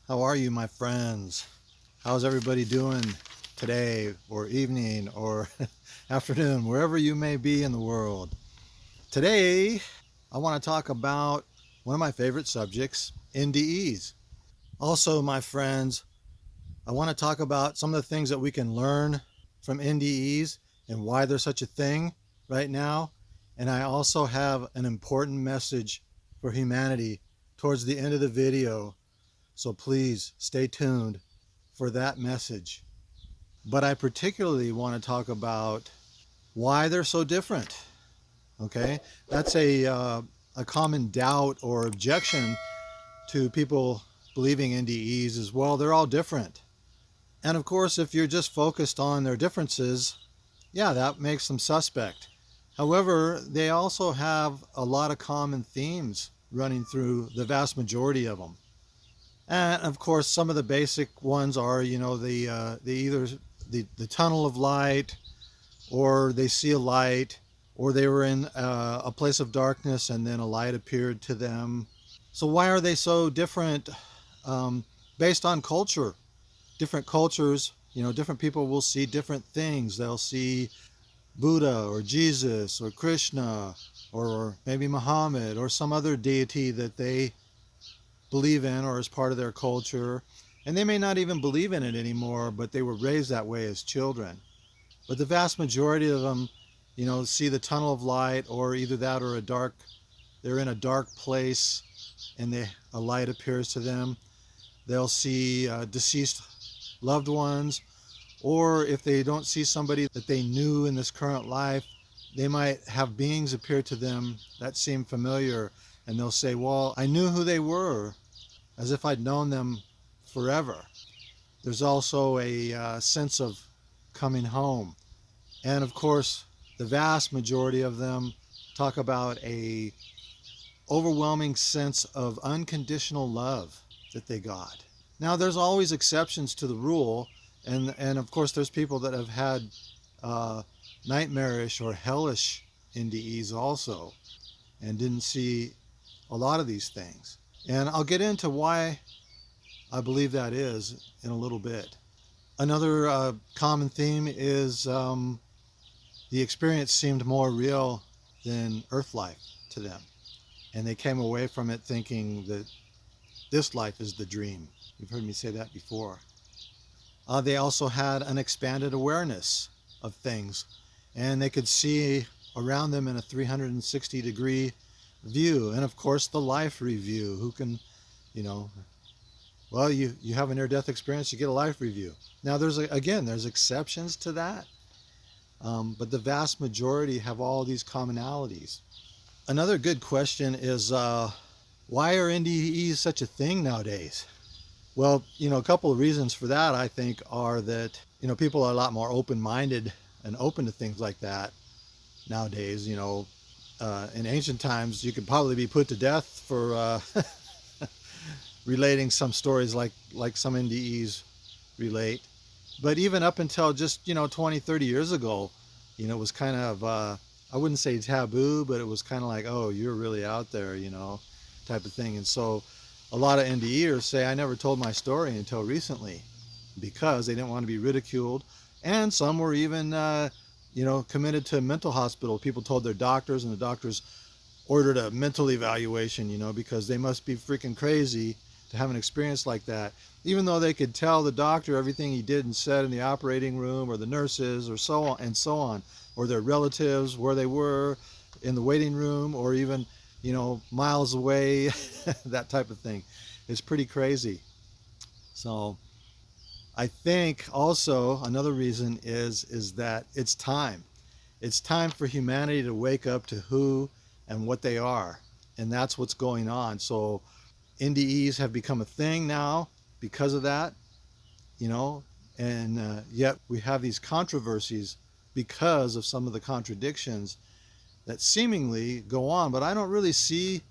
How are you, my friends? How's everybody doing today or evening or afternoon, wherever you may be in the world? Today, I want to talk about one of my favorite subjects, NDEs. Also, my friends, I want to talk about some of the things that we can learn from NDEs and why they're such a thing right now. And I also have an important message for humanity towards the end of the video. So please stay tuned for that message. But I particularly want to talk about why they're so different. Okay, that's a common doubt or objection to people believing NDEs is, well, they're all different. And of course, if you're just focused on their differences, yeah, that makes them suspect. However, they also have a lot of common themes running through the vast majority of them. And of course, some of the basic ones are, the either the tunnel of light, or they see a light, or they were in a place of darkness and then a light appeared to them. So why are they so different? Um, Based on culture, different cultures, different people will see different things. They'll see Buddha or Jesus or Krishna or maybe Muhammad or some other deity that they believe in or as part of their culture. And they may not even believe in it anymore, but they were raised that way as children. But the vast majority of them, see the tunnel of light, or either that or they're in a dark place and a light appears to them. They'll see deceased loved ones, or if they don't see somebody that they knew in this current life, they might have beings appear to them that seem familiar, and they'll say, well, I knew who they were, as if I'd known them forever. There's also a sense of coming home. And of course, the vast majority of them talk about a overwhelming sense of unconditional love that they got. Now, there's always exceptions to the rule, and of course, there's people that have had uh, nightmarish or hellish NDEs also, and didn't see a lot of these things. And I'll get into why I believe that is in a little bit. Another common theme is the experience seemed more real than Earth life to them. And they came away from it thinking that this life is the dream. You've heard me say that before. They also had an expanded awareness of things, and they could see around them in a 360-degree view. And of course, the life review. Who can, you know, well, you have a near-death experience, you get a life review. Now, there's exceptions to that, but the vast majority have all these commonalities. Another good question is, why are NDEs such a thing nowadays? Well, a couple of reasons for that, I think, are that, people are a lot more open-minded and open to things like that nowadays. In ancient times, you could probably be put to death for relating some stories like some NDEs relate. But even up until just, 20, 30 years ago, it was kind of, I wouldn't say taboo, but it was kind of like, oh, you're really out there, type of thing. And so a lot of NDEers say, I never told my story until recently, because they didn't want to be ridiculed. And some were even, committed to a mental hospital. People told their doctors, and the doctors ordered a mental evaluation, because they must be freaking crazy to have an experience like that, even though they could tell the doctor everything he did and said in the operating room, or the nurses, or so on and so on, or their relatives, where they were in the waiting room, or even, miles away. That type of thing is pretty crazy. So I think also another reason is that it's time. It's time for humanity to wake up to who and what they are, and that's what's going on. So NDEs have become a thing now because of that, and yet we have these controversies because of some of the contradictions that seemingly go on, but I don't really see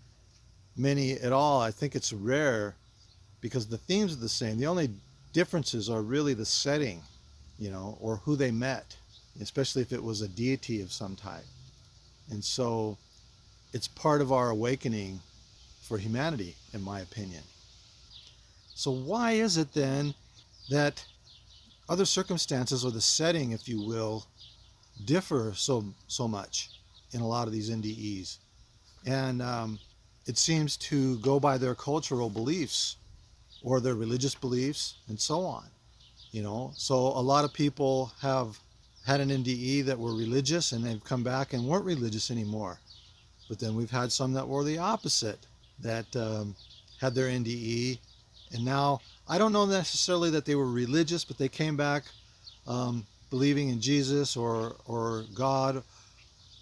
many at all. I think it's rare because the themes are the same. The only differences are really the setting, or who they met, especially if it was a deity of some type. And so it's part of our awakening for humanity, in my opinion. So why is it then that other circumstances, or the setting, if you will, differ so much in a lot of these NDEs? And it seems to go by their cultural beliefs or their religious beliefs and so on. So a lot of people have had an NDE that were religious, and they've come back and weren't religious anymore. But then we've had some that were the opposite, that had their NDE, and now I don't know necessarily that they were religious, but they came back believing in Jesus or God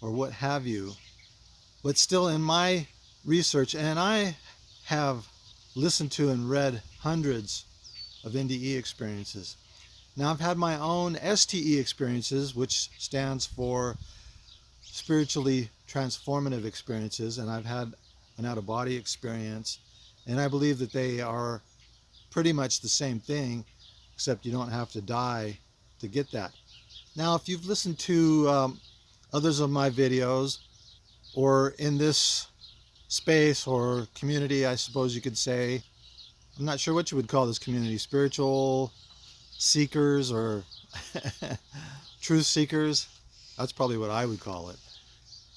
or what have you. But still, in my research, and I have listened to and read hundreds of NDE experiences. Now, I've had my own STE experiences, which stands for spiritually transformative experiences, and I've had an out-of-body experience, and I believe that they are pretty much the same thing, except you don't have to die to get that. Now, if you've listened to others of my videos, or in this space or community, I suppose you could say, I'm not sure what you would call this community, spiritual seekers or truth seekers. That's probably what I would call it.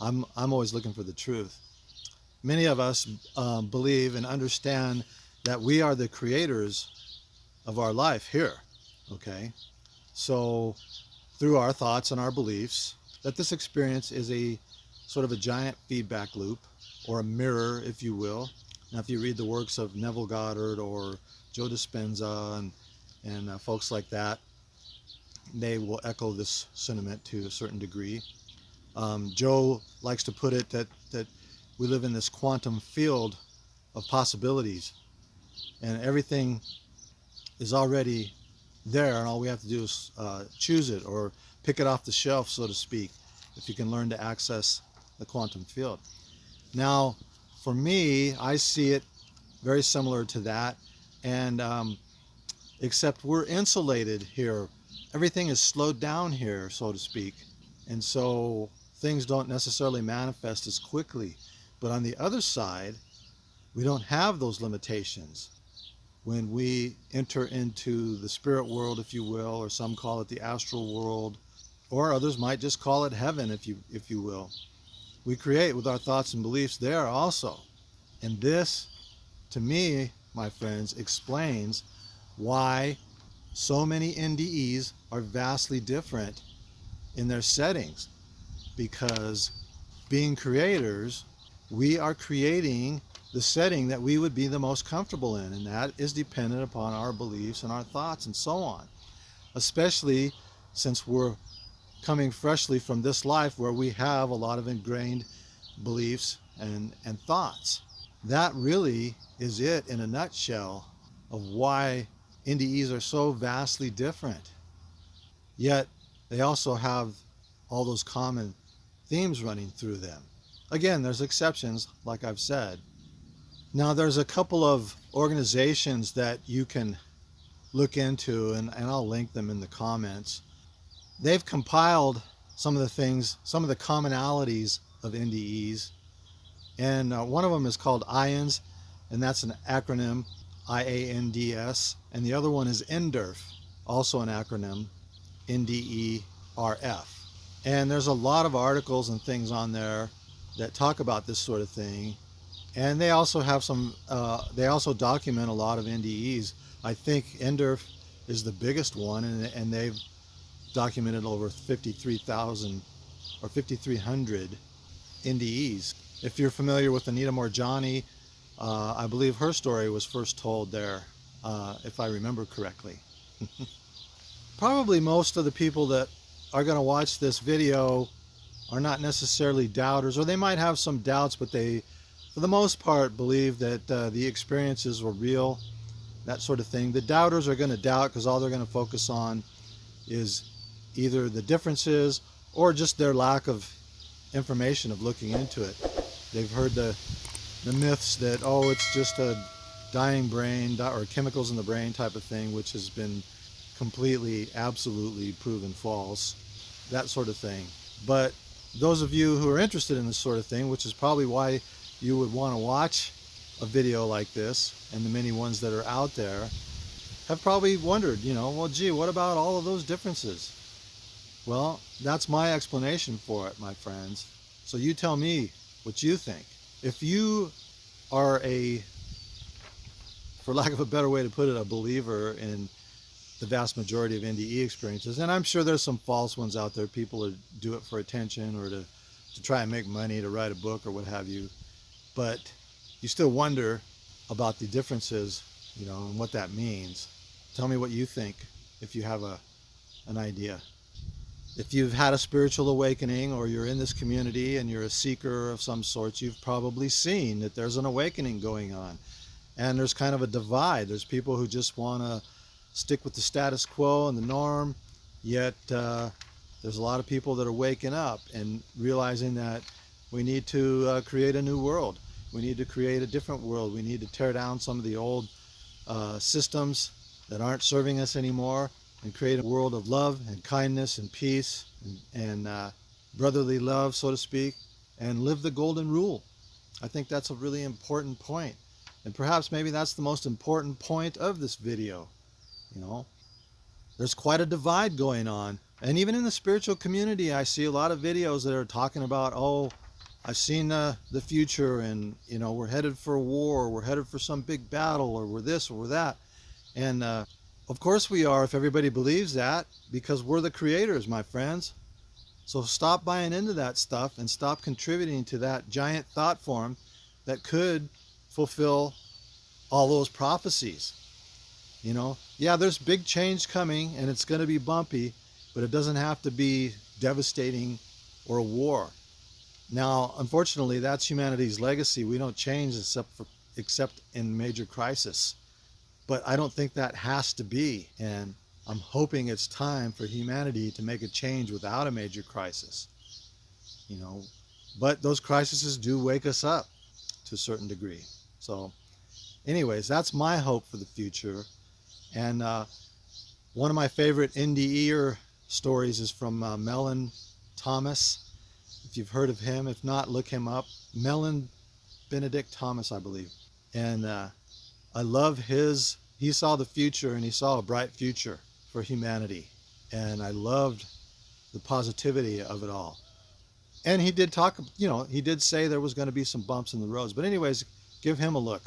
I'm always looking for the truth. Many of us believe and understand that we are the creators of our life here, okay? So through our thoughts and our beliefs, that this experience is a sort of a giant feedback loop, or a mirror, if you will. Now, if you read the works of Neville Goddard or Joe Dispenza and folks like that, they will echo this sentiment to a certain degree. Joe likes to put it that we live in this quantum field of possibilities, and everything is already there, and all we have to do is choose it or pick it off the shelf, so to speak, if you can learn to access the quantum field. Now, for me, I see it very similar to that, and except we're insulated here. Everything is slowed down here, so to speak, and so things don't necessarily manifest as quickly. But on the other side, we don't have those limitations. When we enter into the spirit world, if you will, or some call it the astral world, or others might just call it heaven, if you will. We create with our thoughts and beliefs there also. And this, to me, my friends, explains why so many NDEs are vastly different in their settings. Because being creators, we are creating the setting that we would be the most comfortable in, and that is dependent upon our beliefs and our thoughts and so on. Especially since we're coming freshly from this life where we have a lot of ingrained beliefs and thoughts. That really is it in a nutshell of why NDEs are so vastly different. Yet they also have all those common themes running through them. Again, there's exceptions, like I've said. Now, there's a couple of organizations that you can look into, and I'll link them in the comments. They've compiled some of the things, some of the commonalities of NDEs, and one of them is called IANDS, and that's an acronym, IANDS, and the other one is NDERF, also an acronym, NDERF. And there's a lot of articles and things on there that talk about this sort of thing, and they also have some, they also document a lot of NDEs. I think NDERF is the biggest one, and they've documented over 53,000 or 5,300 NDEs. If you're familiar with Anita Morjani, I believe her story was first told there, if I remember correctly. Probably most of the people that are going to watch this video are not necessarily doubters, or they might have some doubts, but they, for the most part, believe that the experiences were real, that sort of thing. The doubters are going to doubt because all they're going to focus on is either the differences or just their lack of information of looking into it. They've heard the myths that, oh, it's just a dying brain or chemicals in the brain type of thing, which has been completely, absolutely proven false, that sort of thing. But those of you who are interested in this sort of thing, which is probably why you would want to watch a video like this, and the many ones that are out there, have probably wondered, well, gee, what about all of those differences? Well, that's my explanation for it, my friends. So you tell me what you think. If you are for lack of a better way to put it, a believer in the vast majority of NDE experiences, and I'm sure there's some false ones out there, people who do it for attention or to try and make money, to write a book or what have you, but you still wonder about the differences, and what that means. Tell me what you think if you have an idea. If you've had a spiritual awakening, or you're in this community and you're a seeker of some sort, you've probably seen that there's an awakening going on. And there's kind of a divide. There's people who just want to stick with the status quo and the norm, yet there's a lot of people that are waking up and realizing that we need to create a new world. We need to create a different world. We need to tear down some of the old systems that aren't serving us anymore, and create a world of love and kindness and peace and brotherly love, so to speak, and live the golden rule. I think that's a really important point. And perhaps maybe that's the most important point of this video. There's quite a divide going on. And even in the spiritual community, I see a lot of videos that are talking about, oh, I've seen the future, and we're headed for a war, or we're headed for some big battle, or we're this or we're that. And of course we are, if everybody believes that, because we're the creators, my friends. So stop buying into that stuff and stop contributing to that giant thought form that could fulfill all those prophecies. Yeah, there's big change coming, and it's going to be bumpy, but it doesn't have to be devastating or a war. Now, unfortunately, that's humanity's legacy. We don't change except in major crisis. But I don't think that has to be, and I'm hoping it's time for humanity to make a change without a major crisis. But those crises do wake us up to a certain degree. So anyways, that's my hope for the future. And one of my favorite NDE stories is from Mellon Thomas. If you've heard of him, if not, look him up. Mellon Benedict Thomas, I believe. And I love he saw the future, and he saw a bright future for humanity. And I loved the positivity of it all. And he did talk, he did say there was going to be some bumps in the roads. But anyways, give him a look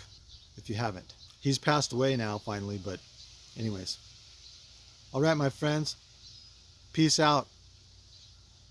if you haven't. He's passed away now finally, but anyways. All right, my friends. Peace out.